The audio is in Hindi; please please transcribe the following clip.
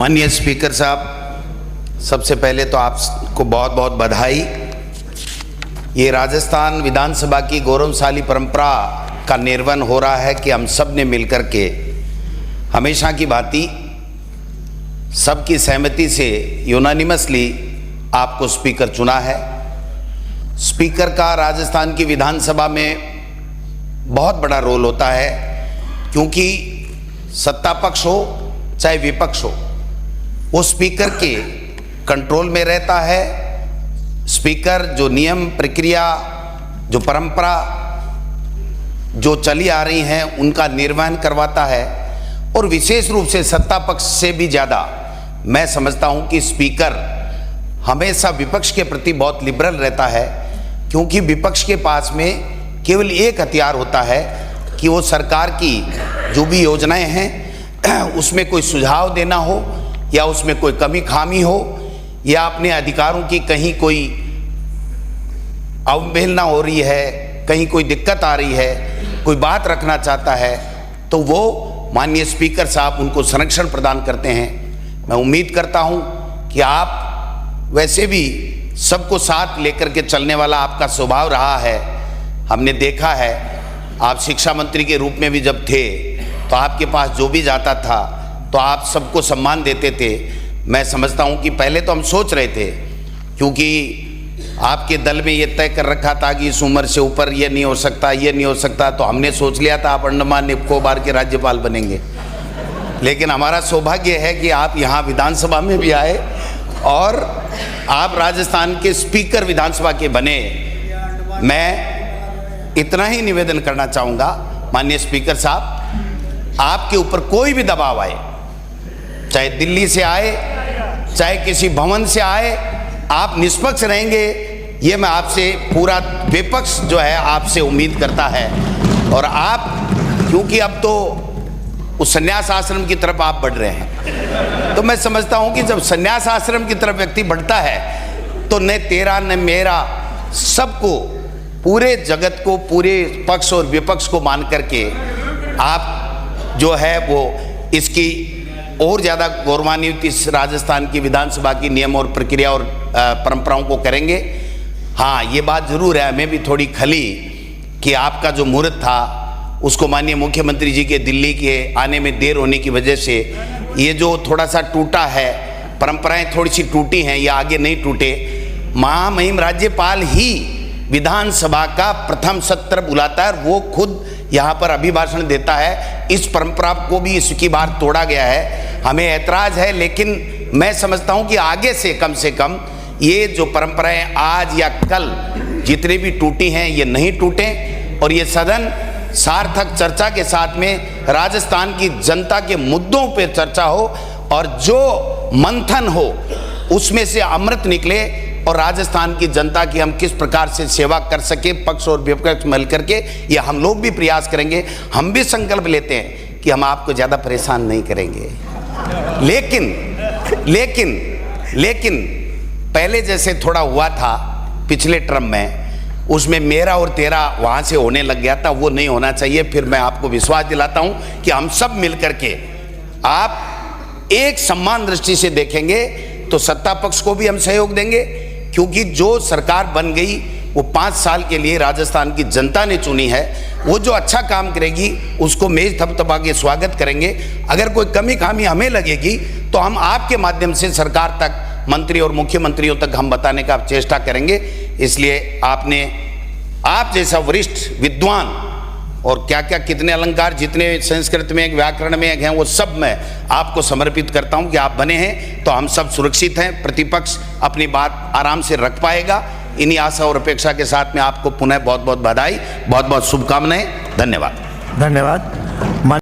माननीय स्पीकर साहब, सबसे पहले तो आपको बहुत बहुत बधाई। ये राजस्थान विधानसभा की गौरवशाली परंपरा का निर्वहन हो रहा है कि हम सब ने मिलकर के हमेशा की भांति सबकी सहमति से यूनानिमसली आपको स्पीकर चुना है। स्पीकर का राजस्थान की विधानसभा में बहुत बड़ा रोल होता है, क्योंकि सत्ता पक्ष हो चाहे विपक्ष हो, वो स्पीकर के कंट्रोल में रहता है। स्पीकर जो नियम प्रक्रिया, जो परंपरा जो चली आ रही हैं, उनका निर्वहन करवाता है। और विशेष रूप से सत्ता पक्ष से भी ज़्यादा मैं समझता हूं कि स्पीकर हमेशा विपक्ष के प्रति बहुत लिबरल रहता है, क्योंकि विपक्ष के पास में केवल एक हथियार होता है कि वो सरकार की जो भी योजनाएं हैं उसमें कोई सुझाव देना हो, या उसमें कोई कमी खामी हो, या अपने अधिकारों की कहीं कोई अवहेलना हो रही है, कहीं कोई दिक्कत आ रही है, कोई बात रखना चाहता है, तो वो माननीय स्पीकर साहब उनको संरक्षण प्रदान करते हैं। मैं उम्मीद करता हूं कि आप वैसे भी सबको साथ लेकर के चलने वाला आपका स्वभाव रहा है। हमने देखा है, आप शिक्षा मंत्री के रूप में भी जब थे तो आपके पास जो भी जाता था तो आप सबको सम्मान देते थे। मैं समझता हूं कि पहले तो हम सोच रहे थे, क्योंकि आपके दल में ये तय कर रखा था कि इस उम्र से ऊपर ये नहीं हो सकता, ये नहीं हो सकता, तो हमने सोच लिया था आप अंडमान निकोबार के राज्यपाल बनेंगे। लेकिन हमारा सौभाग्य है कि आप यहाँ विधानसभा में भी आए और आप राजस्थान के स्पीकर विधानसभा के बने। मैं इतना ही निवेदन करना चाहूँगा, माननीय स्पीकर साहब, आपके ऊपर कोई भी दबाव आए, चाहे दिल्ली से आए चाहे किसी भवन से आए, आप निष्पक्ष रहेंगे, ये मैं आपसे, पूरा विपक्ष जो है आपसे उम्मीद करता है। और आप, क्योंकि अब तो उस संन्यास आश्रम की तरफ आप बढ़ रहे हैं, तो मैं समझता हूं कि जब संन्यास आश्रम की तरफ व्यक्ति बढ़ता है तो न तेरा न मेरा, सबको, पूरे जगत को, पूरे पक्ष और विपक्ष को मान करके आप जो है वो इसकी और ज़्यादा गौरवान्वित इस राजस्थान की विधानसभा की नियम और प्रक्रिया और परंपराओं को करेंगे। हाँ, ये बात ज़रूर है, हमें भी थोड़ी खली कि आपका जो मुहूर्त था उसको माननीय मुख्यमंत्री जी के दिल्ली के आने में देर होने की वजह से ये जो थोड़ा सा टूटा है, परंपराएं थोड़ी सी टूटी हैं, ये आगे नहीं टूटे। महामहिम राज्यपाल ही विधानसभा का प्रथम सत्र बुलाता है, वो खुद यहाँ पर अभिभाषण देता है। इस परंपरा को भी इसकी बार तोड़ा गया है, हमें ऐतराज है। लेकिन मैं समझता हूँ कि आगे से कम ये जो परंपराएं आज या कल जितने भी टूटी हैं ये नहीं टूटें, और ये सदन सार्थक चर्चा के साथ में राजस्थान की जनता के मुद्दों पर चर्चा हो, और जो मंथन हो उसमें से अमृत निकले, और राजस्थान की जनता की हम किस प्रकार से सेवा कर सके, पक्ष और विपक्ष मिल करके, ये हम लोग भी प्रयास करेंगे। हम भी संकल्प लेते हैं कि हम आपको ज़्यादा परेशान नहीं करेंगे। लेकिन पहले जैसे थोड़ा हुआ था पिछले टर्म में, उसमें मेरा और तेरा वहाँ से होने लग गया था, वो नहीं होना चाहिए। फिर मैं आपको विश्वास दिलाता हूँ कि हम सब मिल करके आप एक सम्मान दृष्टि से देखेंगे तो सत्ता पक्ष को भी हम सहयोग देंगे, क्योंकि जो सरकार बन गई वो 5 साल के लिए राजस्थान की जनता ने चुनी है। वो जो अच्छा काम करेगी उसको मेज थपथपा के स्वागत करेंगे। अगर कोई कमी खामी हमें लगेगी तो हम आपके माध्यम से सरकार तक, मंत्री और मुख्यमंत्रियों तक हम बताने का चेष्टा करेंगे। इसलिए आप जैसा वरिष्ठ विद्वान, और क्या क्या कितने अलंकार जितने संस्कृत में, व्याकरण में हैं, वो सब मैं आपको समर्पित करता हूं कि आप बने हैं तो हम सब सुरक्षित हैं, प्रतिपक्ष अपनी बात आराम से रख पाएगा। इन्हीं आशा और अपेक्षा के साथ में आपको पुनः बहुत बहुत बधाई, बहुत बहुत शुभकामनाएं। धन्यवाद।